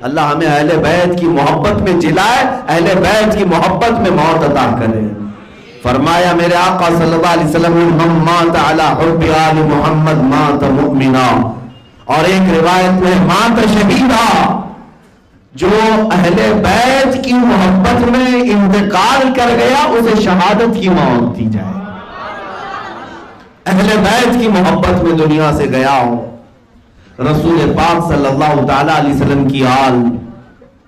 اللہ ہمیں اہل بیت کی محبت میں جلائے، اہل بیت کی محبت میں موت عطا کرے۔ فرمایا میرے آقا صلی اللہ علیہ وسلم من مات علی حب آل محمد مات مؤمنا، اور ایک روایت میں مات شہیدا، جو اہل بیت کی محبت میں انتقال کر گیا اسے شہادت کی موت دی جائے۔ اہل بیت کی محبت میں دنیا سے گیا ہو، رسول پاک صلی اللہ تعالی علیہ وسلم کی آل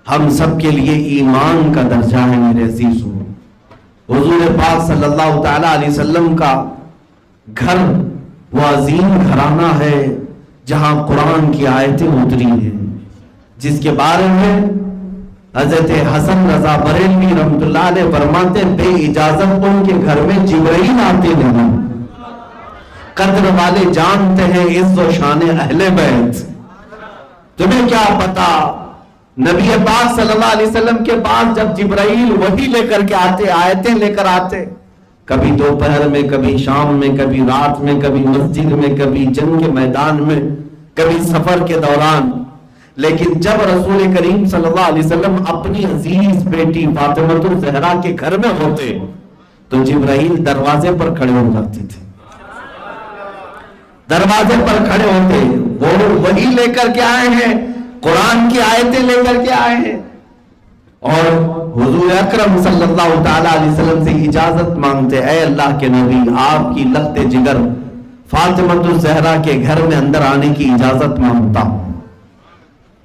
ہم سب کے لیے ایمان کا درجہ ہے میرے عزیزو۔ حضور پاک صلی اللہ تعالی علیہ وسلم کا گھر وہ عظیم گھرانہ ہے جہاں قرآن کی آیتیں اتری ہیں، جس کے بارے میں حضرت حسن رضا بریلوی رحمۃ اللہ علیہ فرماتے بے اجازت ان کے گھر میں جبرائیل آتے نہیں۔ قدر والے جانتے ہیں عز و شان اہل بیت۔ تمہیں کیا پتا نبی پاک صلی اللہ علیہ وسلم کے پاس جب جبرائیل وحی لے کر کے آتے، آیتیں لے کر آتے، کبھی دوپہر میں، کبھی شام میں، کبھی رات میں، کبھی مسجد میں، کبھی جنگ کے میدان میں، کبھی سفر کے دوران، لیکن جب رسول کریم صلی اللہ علیہ وسلم اپنی عزیز بیٹی فاطمہ الزہرا کے گھر میں ہوتے تو جبرائیل دروازے پر کھڑے ہو جاتے تھے، دروازے پر کھڑے ہوتے، وہ وحی لے کر کے آئے ہیں، قرآن کی آیتیں لے کر کے آئے ہیں، اور حضور اکرم صلی اللہ تعالی علیہ وسلم سے اجازت مانگتے، اے اللہ کے نبی آپ کی لخت جگر فاطمہ الزہرا کے گھر میں اندر آنے کی اجازت مانگتا ہوں۔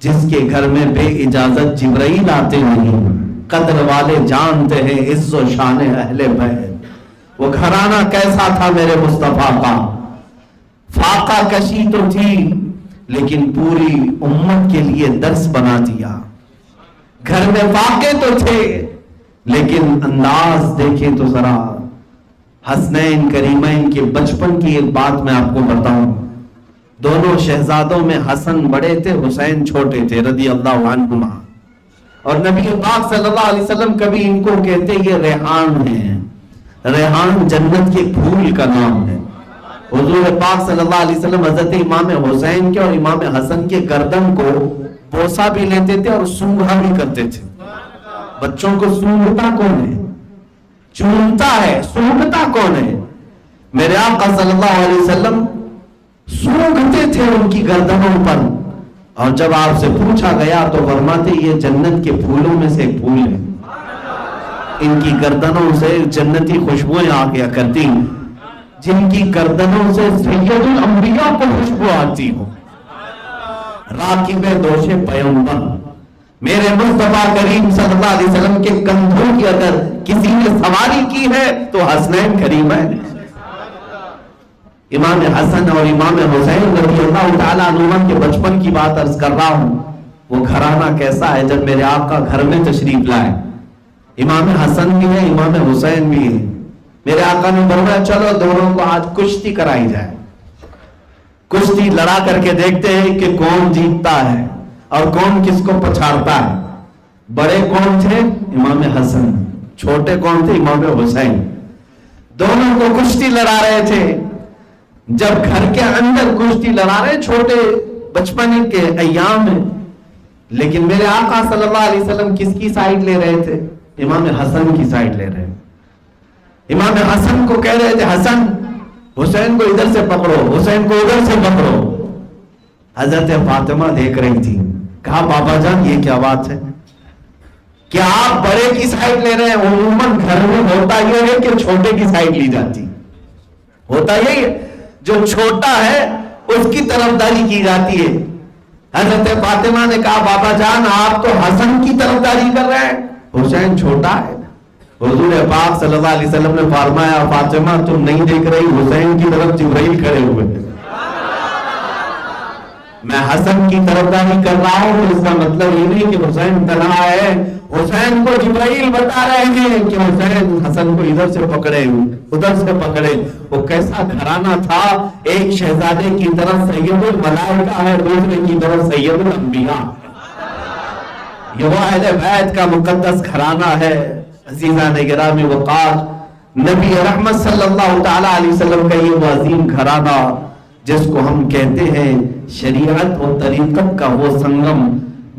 جس کے گھر میں بے اجازت جبرائیل آتے نہیں، قدر والے جانتے ہیں عز و شان اہل بیت۔ وہ گھرانہ کیسا تھا میرے مصطفیٰ کا؟ فاقہ کشی تو تھی لیکن پوری امت کے لیے درس بنا دیا۔ گھر میں فاقے تو تھے لیکن انداز دیکھیں تو ذرا حسنین کریمین کے بچپن کی ایک بات میں آپ کو بتاؤں۔ دونوں شہزادوں میں حسن بڑے تھے، حسین چھوٹے تھے رضی اللہ عنہما، اور نبی پاک صلی اللہ علیہ وسلم کبھی ان کو کہتے یہ ریحان ہیں۔ ریحان جنت کے پھول کا نام ہے۔ حضور پاک صلی اللہ علیہ وسلم حضرت امام حسین کے اور امام حسن کے گردن کو بوسا بھی لیتے تھے اور سونگھا بھی کرتے تھے۔ بچوں کو سونگھتا کون ہے؟ چومتا ہے، سونگھتا کون ہے؟ میرے آقا صلی اللہ علیہ وسلم سونگھتے تھے ان کی گردنوں پر، اور جب آپ سے پوچھا گیا تو فرماتے یہ جنت کے پھولوں میں سے ایک پھول ہے، ان کی گردنوں سے جنتی خوشبوئیں آ گیا کرتی، جن کی گردنوں سے سید الانبیاء کو خوشبو آتی ہو۔ راکب دوش پیغمبر میرے مصطفیٰ کریم صلی اللہ علیہ وسلم کے کندھوں کی اگر کسی نے سواری کی ہے تو حسنین کریمین۔ امام حسن اور امام حسین رضی اللہ تعالیٰ عنہما کے بچپن کی بات عرض کر رہا ہوں۔ وہ گھرانہ کیسا ہے جب میرے آقا گھر میں تشریف لائے، امام حسن بھی ہے، امام حسین بھی ہے، میرے آقا نے فرمایا چلو دونوں کو آج کشتی کرائی جائے، کشتی لڑا کر کے دیکھتے ہیں کہ کون جیتتا ہے اور کون کس کو پچھاڑتا ہے۔ بڑے کون تھے؟ امام حسن، چھوٹے کون تھے؟ امام حسین۔ دونوں کو کشتی لڑا رہے تھے۔ جب گھر کے اندر کشتی لڑا رہے، چھوٹے بچپن کے ایام میں، لیکن میرے آقا صلی اللہ علیہ وسلم کس کی سائیڈ لے رہے تھے؟ امام حسن کی سائیڈ لے رہے۔ امام حسن کو کہہ رہے تھے حسن حسین کو ادھر سے پکڑو، حسین کو ادھر سے پکڑو۔ حضرت فاطمہ دیکھ رہی تھی، کہا بابا جان یہ کیا بات ہے؟ کیا آپ بڑے کی سائیڈ لے رہے ہیں؟ عموماً گھر میں ہوتا یہ ہے کہ چھوٹے کی سائیڈ لی جاتی، ہوتا یہی ہے، جو چھوٹا ہے اس کی طرفداری کی جاتی ہے۔ حضرت فاطمہ نے کہا بابا جان آپ تو حسن کی طرفداری کر رہے ہیں، حسین چھوٹا ہے۔ حضور پاک صلی اللہ علیہ وسلم نے فرمایا فاطمہ تم نہیں دیکھ رہی، حسین کی طرف جبرائیل کھڑے ہوئے ہیں، میں حسن کی طرفداری کر رہا ہوں، اس کا مطلب یہ نہیں کہ حسین تنہا ہے، حسین کو جبرائیل بتا رہے ہیں کہ حسین حسن کو ادھر سے پکڑے ادھر سے پکڑے۔ وہ کیسا گھرانہ تھا، ایک شہزادے کی طرف سید الملائکہ ہے، دوسرے کی طرف سید الانبیاء۔ یہ وہ اہل بیت کا مقدس گھرانہ ہے۔ عزیزان گرامی وقار، نبی رحمت صلی اللہ تعالی علیہ وسلم کا یہ وہ عظیم گھرانہ جس کو ہم کہتے ہیں شریعت و طریقت کا وہ سنگم،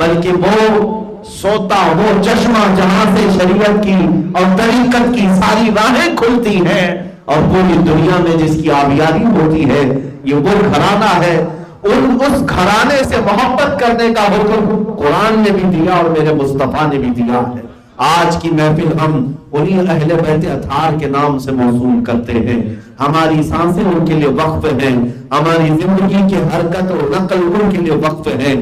بلکہ وہ سوتا وہ چشمہ جہاں سے شریعت کی اور طریقت کی ساری راہیں کھلتی ہیں اور پوری دنیا میں جس کی آبیاری ہوتی ہے، یہ وہ گھرانہ ہے۔ اس گھرانے سے محبت کرنے کا حکم قرآن نے بھی دیا اور میرے مصطفیٰ نے بھی دیا ہے۔ آج کی محفل ہم انہی اہل بیت اطہار کے نام سے موسوم کرتے ہیں۔ ہماری سانسیں ان کے لیے وقف ہیں، ہماری زندگی کی حرکت اور نقل ان کے لیے وقف ہیں۔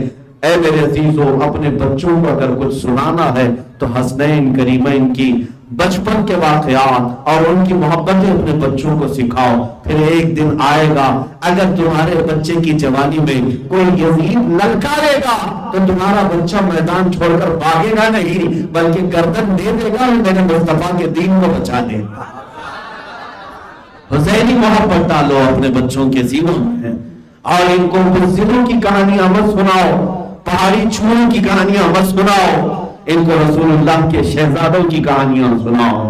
اے میرے عزیزو، اپنے بچوں کو اگر کچھ سنانا ہے تو حسنین کریمین کی بچپن کے واقعات اور ان کی محبتیں اپنے بچوں کو سکھاؤ۔ پھر ایک دن آئے گا اگر تمہارے بچے کی جوانی میں کوئی یزید للکارے گا تو تمہارا بچہ میدان چھوڑ کر بھاگے گا نہیں، بلکہ گردن دے دے گا اور میرے مصطفیٰ کے دین کو بچا دے گا۔ حسینی محبت ڈالو اپنے بچوں کے سینوں میں اور ان کو بزدلوں کی کہانیاں مت سناؤ، پہاڑی چوہوں کی کہانیاں مت سناؤ، ان کو رسول اللہ کے شہزادوں کی کہانیاں سناؤ۔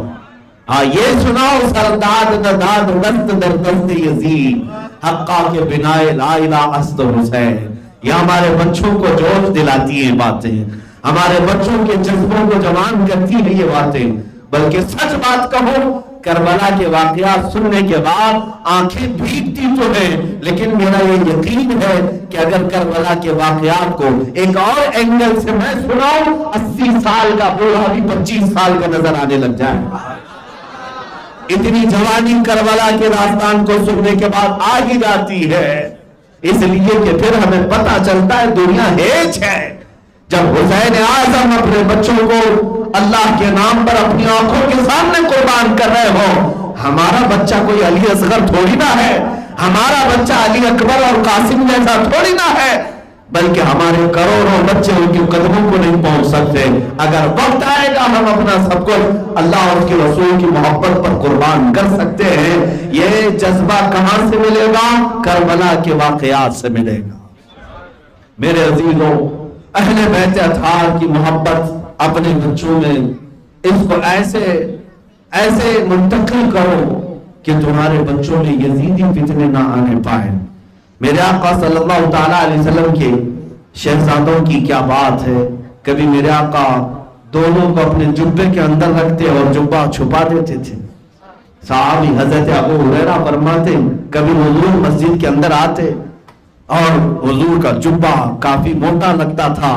ہاں یہ سناؤ، سرداد نداد دست در دست یزید، حقا کے بنائے لا الہ است حسین۔ یہ ہمارے بچوں کو جوش دلاتی ہیں باتیں، ہمارے بچوں کے جذبوں کو جوان کرتی ہے یہ باتیں۔ بلکہ سچ بات کہو، کربلا کے واقعات سننے کے بعد آنکھیں بھیگتی تو ہیں، لیکن میرا یہ یقین ہے کہ اگر کربلا کے واقعات کو ایک اور اینگل سے میں سناؤں، 80 سال کا بوڑھا بھی 25 سال کا نظر آنے لگ جائے۔ اتنی جوانی کربلا کے داستان کو سننے کے بعد آ ہی جاتی ہے، اس لیے کہ پھر ہمیں پتا چلتا ہے دنیا ہیچ ہے۔ جب حسین اعظم اپنے بچوں کو اللہ کے نام پر اپنی آنکھوں کے سامنے قربان کر رہے ہو، ہمارا بچہ کوئی علی اصغر تھوڑی نہ ہے، ہمارا بچہ علی اکبر اور قاسم جیسا تھوڑی نہ ہے، بلکہ ہمارے کروڑوں بچے ان کے قدموں کو نہیں پہنچ سکتے۔ اگر وقت آئے گا ہم اپنا سب کچھ اللہ اور اس کے رسول کی محبت پر قربان کر سکتے ہیں۔ یہ جذبہ کہاں سے ملے گا؟ کربلا کے واقعات سے ملے گا۔ میرے عزیزوں، اہل بیت اطہار کی محبت اپنے بچوں میں اس کو ایسے منتقل کرو کہ تمہارے بچوں میں یزیدی فتنے نہ آنے پائیں۔ میرے آقا صلی اللہ تعالیٰ علیہ وسلم کے شہزادوں کی کیا بات ہے۔ کبھی میرے آقا دونوں کو اپنے جبے کے اندر رکھتے اور جبہ چھپا دیتے تھے۔ صحابی حضرت ابو ہریرہ فرماتے کبھی حضور مسجد کے اندر آتے اور حضور کا جبہ کافی موٹا لگتا تھا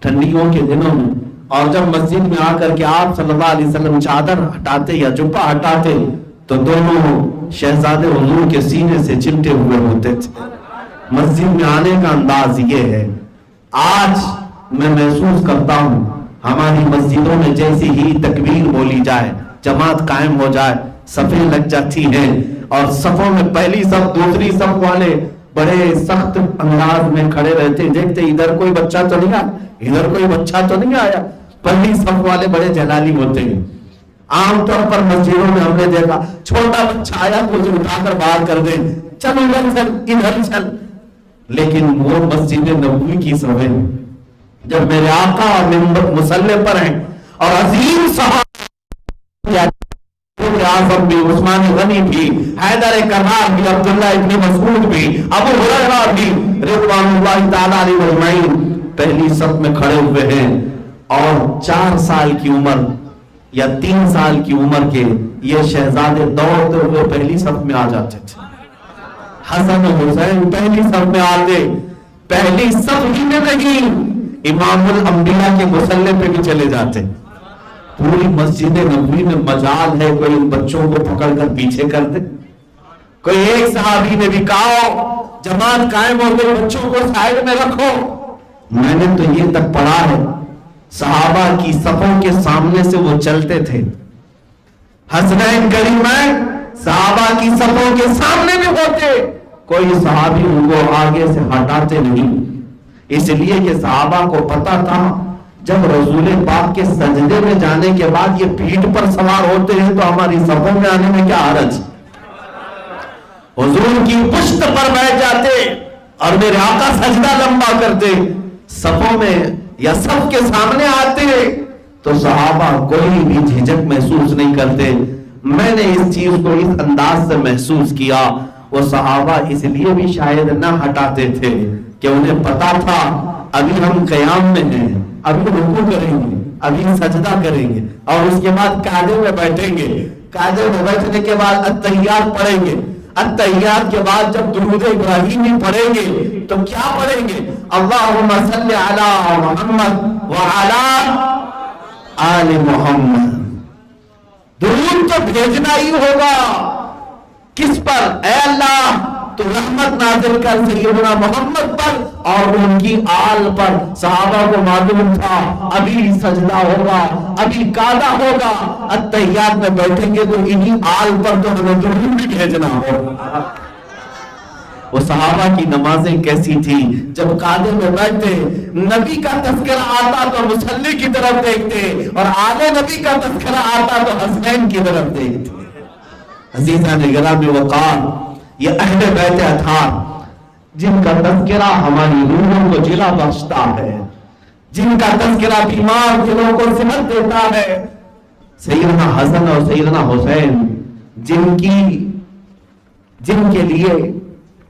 ٹھنڈیوں کے دنوں میں، اور جب مسجد میں آ کر کے آپ صلی اللہ علیہ وسلم چادر ہٹاتے یا جبہ ہٹاتے تو دونوں شہزادے حضور کے سینے سے چمٹے ہوئے ہوتے تھے۔ مسجد میں آنے کا انداز یہ ہے۔ آج میں محسوس کرتا ہوں ہماری مسجدوں میں جیسی ہی تکبیر بولی جائے، جماعت قائم ہو جائے، صفیں لگ جاتی ہیں اور صفوں میں پہلی صف دوسری صف والے بڑے سخت انداز میں کھڑے رہتے ہیں، دیکھتے ادھر کوئی بچہ تو نہیں آیا، ادھر کوئی بچہ تو نہیں آیا۔ پہلی صف والے بڑے جلالی ہوتے ہیں۔ عام طور پر مسجدوں میں ہم نے دیکھا چھوٹا بچہ آیا تو اسے اٹھا کر باہر کر دیں، چل ادھر چل ادھر چل۔ لیکن وہ مسجد نبوی کی صفیں جب میرے آقا منبر مصلی پر ہیں اور عظیم صحابہ اعظم بھی، عثمان غنی بھی، حیدر کرار بھی، عبداللہ ابن مسعود بھی، ابو ہریرہ بھی رضوان اللہ تعالیٰ علیہ اجمعین پہلی صف میں کھڑے ہوئے ہیں، اور 4 سال کی عمر یا 3 سال کی عمر کے یہ شہزادے دوڑتے ہوئے پہلی صف میں آ جاتے تھے۔ حسن و حسین پہلی صف میں آتے، پہلی صف ہی میں نہیں، امام الانبیاء کے مصلی پہ بھی چلے جاتے۔ پوری مسجد نبوی میں مجال ہے کوئی ان بچوں کو پکڑ کر پیچھے کر دے؟ کوئی ایک صحابی نے بھی کہا جماعت قائم ہو گئی، بچوں کو سائیڈ میں رکھو۔ میں نے تو یہ تک پڑھا ہے صحابہ کی صفوں کے سامنے سے وہ چلتے تھے، حسنین کریمین صحابہ کی صفوں کے سامنے بھی ہوتے، کوئی صحابی ان کو آگے سے ہٹاتے نہیں، اس لیے کہ صحابہ کو پتا تھا جب رسول پاک کے سجدے میں جانے کے بعد یہ پیٹھ پر سوار ہوتے ہیں تو ہماری صفوں میں آنے میں کیا حرج۔ حضور کی پشت پر بیٹھ جاتے اور میرے آقا سجدہ لمبا کرتے، صفوں میں یا صف کے سامنے آتے تو صحابہ کوئی بھی جھجک محسوس نہیں کرتے۔ میں نے اس چیز کو اس انداز سے محسوس کیا، وہ صحابہ اس لیے بھی شاید نہ ہٹاتے تھے کہ انہیں پتا تھا ابھی ہم قیام میں ہیں، ابھی رکوع کریں گے، ابھی سجدہ کریں گے، اور اس کے بعد قاعدے میں بیٹھیں گے. قاعدے میں بیٹھنے کے بعد التحیات پڑھیں گے. التحیات کے بعد جب درود ابراہیمی پڑھیں گے تو کیا پڑھیں گے؟ اللہم صلی علی محمد وعلی آل محمد. درود تو بھیجنا ہی ہوگا. کس پر؟ اے اللہ تو رحمت نازل کر سیدنا محمد پر اور ان کی آل پر. صحابہ کو معلوم تھا ابھی سجدہ ہوگا، ابھی قعدہ ہوگا، التحیات میں بیٹھیں گے تو انہی آل پر تو ہمیں درود بھی بھیجنا ہوگا. وہ صحابہ کی نمازیں کیسی تھی؟ جب قعدے میں بیٹھتے نبی کا تذکرہ آتا تو مصلی کی طرف دیکھتے، اور آلے نبی کا تذکرہ آتا تو حسنین کی طرف دیکھتے. عزیزان گرامی وقار، یہ اہل بیت اطہار جن کا تذکرہ ہماری روحوں کو جلا بخشتا ہے، جن کا تذکرہ بیمار دلوں کو صحت دیتا ہے. سیدنا حسن اور سیدنا حسین جن کے لیے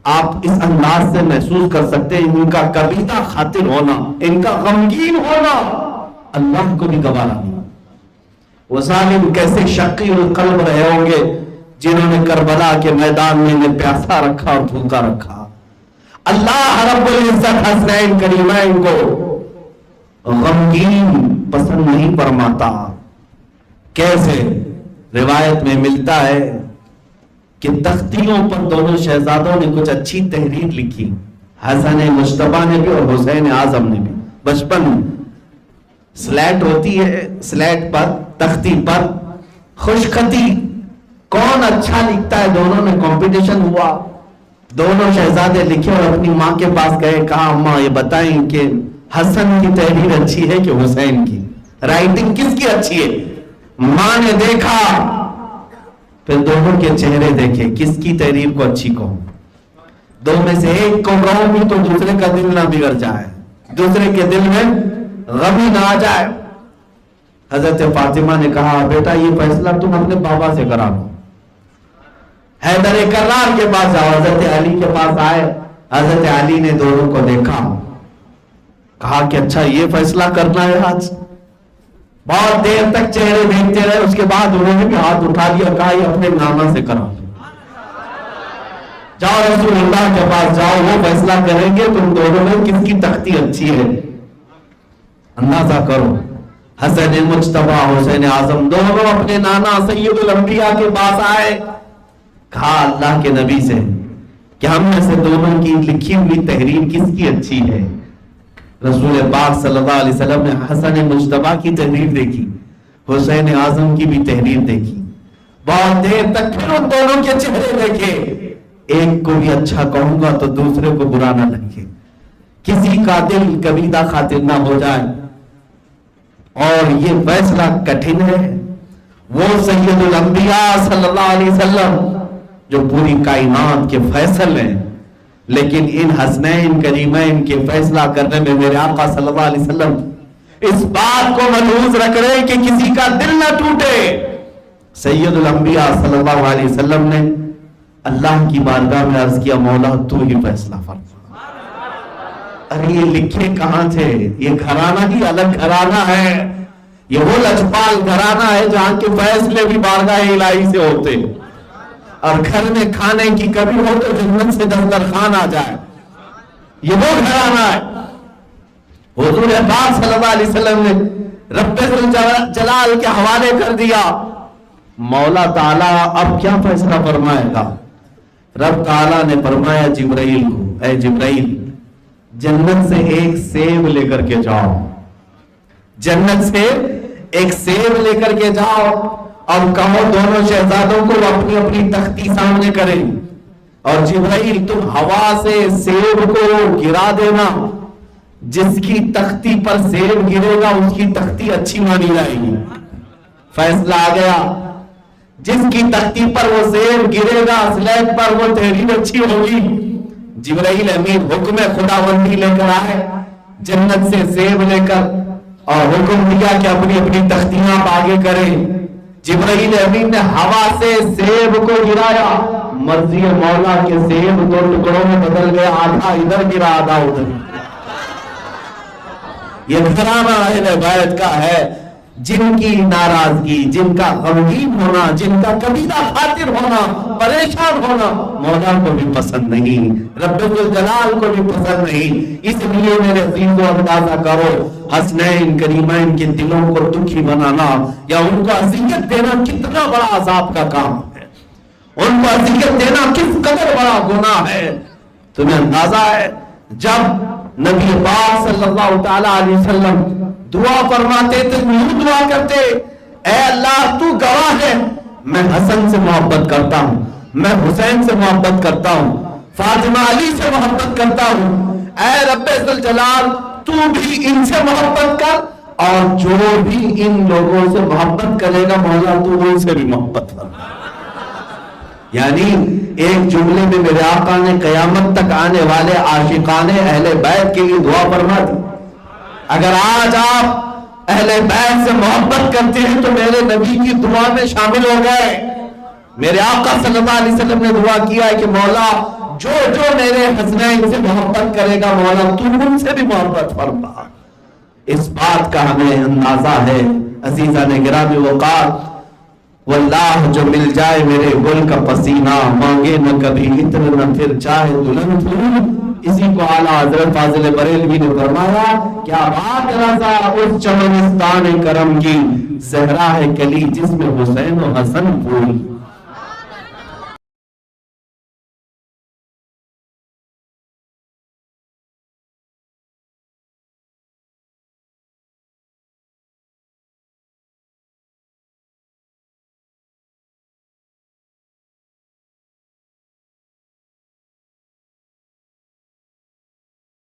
آپ اس انداز سے محسوس کر سکتے ہیں ان کا کبیدہ خاطر ہونا، ان کا غمگین ہونا اللہ کو بھی گوارا نہیں. وہ ظالم کیسے شقی القلب رہے ہوں گے جنہوں نے کربلا کے میدان میں انہیں پیاسا رکھا اور بھوکا رکھا. اللہ رب العزت حسنین کریمین کو غمگین پسند نہیں فرماتا. کیسے؟ روایت میں ملتا ہے کہ تختیوں پر دونوں شہزادوں نے کچھ اچھی تحریر لکھی. حسن مجتبیٰ نے بھی اور حسین اعظم نے بھی. بچپن سلیٹ ہوتی ہے، سلیٹ پر تختی پر خوش خطی کون اچھا لکھتا ہے، دونوں میں کمپٹیشن ہوا. دونوں شہزادے لکھے اور اپنی ماں کے پاس گئے، کہا اماں یہ بتائیں کہ حسن کی تحریر اچھی ہے کہ حسین کی، رائٹنگ کس کی اچھی ہے؟ ماں نے دیکھا، پھر دونوں کے چہرے دیکھے، کس کی تحریر کو اچھی کہوں. دو میں سے ایک کو کہوں گی تو دوسرے کا دل نہ بگڑ جائے، دوسرے کے دل میں غم ہی نہ آ جائے. حضرت فاطمہ نے کہا بیٹا یہ فیصلہ تم اپنے بابا سے کرا لو. حیدر کرار کے پاس جاؤ. حضرت علی کے پاس آئے. حضرت علی نے دونوں کو دیکھا، کہا کہ اچھا یہ فیصلہ کرنا ہے آج. بہت دیر تک چہرے دیکھتے رہے، اس کے بعد انہوں نے بھی ہاتھ اٹھا دیا، کہا یہ اپنے نانا سے کرا لو. جاؤ رسول اللہ کے پاس جاؤ، وہ فیصلہ کریں گے تم دونوں میں کس کی تختی اچھی ہے. اندازہ کرو، حسن مجتبیٰ حسین اعظم دونوں اپنے نانا سید الانبیاء کے پاس آئے. کہا اللہ کے نبی سے کہ ہم میں سے دونوں کی لکھی ہوئی تحریر کس کی اچھی ہے. رسول پاک صلی اللہ علیہ وسلم نے حسن مجتبیٰ کی تحریر دیکھی، حسین اعظم کی بھی تحریر دیکھی. بہت دیر تک پھر ان دونوں کے چہرے دیکھے. ایک کو بھی اچھا کہوں گا تو دوسرے کو برا نہ لگے، کسی کا دل کبیدہ خاطر نہ ہو جائے. اور یہ فیصلہ کٹھن ہے. وہ سید الانبیاء صلی اللہ علیہ وسلم جو پوری کائنات کے فیصل ہیں، لیکن ان حسنین کریمین کے فیصلہ کرنے میں میرے آقا صلی اللہ علیہ وسلم اس بات کو ملحوظ رکھ رہے کہ کسی کا دل نہ ٹوٹے. سید الانبیاء صلی اللہ علیہ وسلم نے اللہ کی بارگاہ میں عرض کیا مولا تو ہی فیصلہ فرما. ارے یہ لکھے کہاں تھے؟ یہ گھرانہ ہی الگ گھرانہ ہے. یہ وہ لجپال گھرانہ ہے جہاں کے فیصلے بھی بارگاہ الہی سے ہوتے، اور گھر میں کھانے کی کمی ہو تو جنت سے دسترخوان آ جائے. یہ وہ گھرانہ ہے. حضور پاک صلی اللہ علیہ وسلم نے رب جلال کے حوالے کر دیا. مولا تعالیٰ اب کیا فیصلہ فرمائے گا؟ رب تعالیٰ نے فرمایا جبرائیل کو، اے جبرائیل جنت سے ایک سیب لے کر کے جاؤ، جنت سے ایک سیب لے کر کے جاؤ اور کہو دونوں شہزادوں کو اپنی اپنی تختی سامنے کریں، اور جبرائیل تم ہوا سے سیب کو گرا دینا. جس کی تختی پر سیب گرے گا اس کی تختی اچھی مانی جائے گی. فیصلہ آ گیا. جس کی تختی پر وہ سیب گرے گا سلیٹ پر وہ تحریر اچھی ہوگی. جبرائیل امین حکم خداوندی لے کر آئے جنت سے سیب لے کر، اور حکم دیا کہ اپنی اپنی تختیاں آپ آگے کریں. جبرائیل امین نے ہوا سے سیب کو گرایا. مرضی مولا کے سیب دو ٹکڑوں میں بدل گیا، آدھا ادھر گرا آدھا ادھر. یہ گھرانہ اہل بیت کا ہے جن کی ناراضگی، جن کا غمگین ہونا، جن کا کبیرہ خاطر ہونا، پریشان ہونا مولا کو بھی پسند نہیں، رب الجلال کو بھی پسند نہیں۔ اس لیے میرے عزیزو اندازہ کرو حسنین کریمین کے دلوں کو دکھی بنانا یا ان کو اذیت دینا کتنا بڑا عذاب کا کام ہے، ان کو اذیت دینا کس قدر بڑا گناہ ہے۔ تمہیں اندازہ ہے جب نبی پاک صلی اللہ تعالیٰ علیہ وسلم دعا فرماتے تھے، یوں دعا کرتے، اے اللہ تو گواہ ہے میں حسن سے محبت کرتا ہوں، میں حسین سے محبت کرتا ہوں، فاطمہ علی سے محبت کرتا ہوں، اے رب ذوالجلال تو بھی ان سے محبت کر، اور جو بھی ان لوگوں سے محبت کرے گا مولا تو ان سے بھی محبت کر۔ یعنی ایک جملے میں میرے آقا نے قیامت تک آنے والے عاشقان اہل بیت کے لیے دعا فرما دی۔ اگر آج آپ اہل بیت سے محبت کرتے ہیں تو میرے نبی کی دعا میں شامل ہو گئے۔ میرے آقا صلی اللہ علیہ وسلم نے دعا کیا ہے کہ مولا جو جو میرے حسنین سے محبت کرے گا مولا تو ان سے بھی محبت فرما۔ اس بات کا ہمیں اندازہ ہے عزیزان گرامی وقار، واللہ جو مل جائے میرے گل کا پسینہ، مانگے نہ کبھی عطر نہ پھر چاہے دلہن پھول۔ اسی کو اعلیٰ حضرت فاضل بریلوی نے فرمایا، کیا بات رضا اس چمنستان کرم کی، زہرا ہے کلی جس میں حسین و حسن پھول۔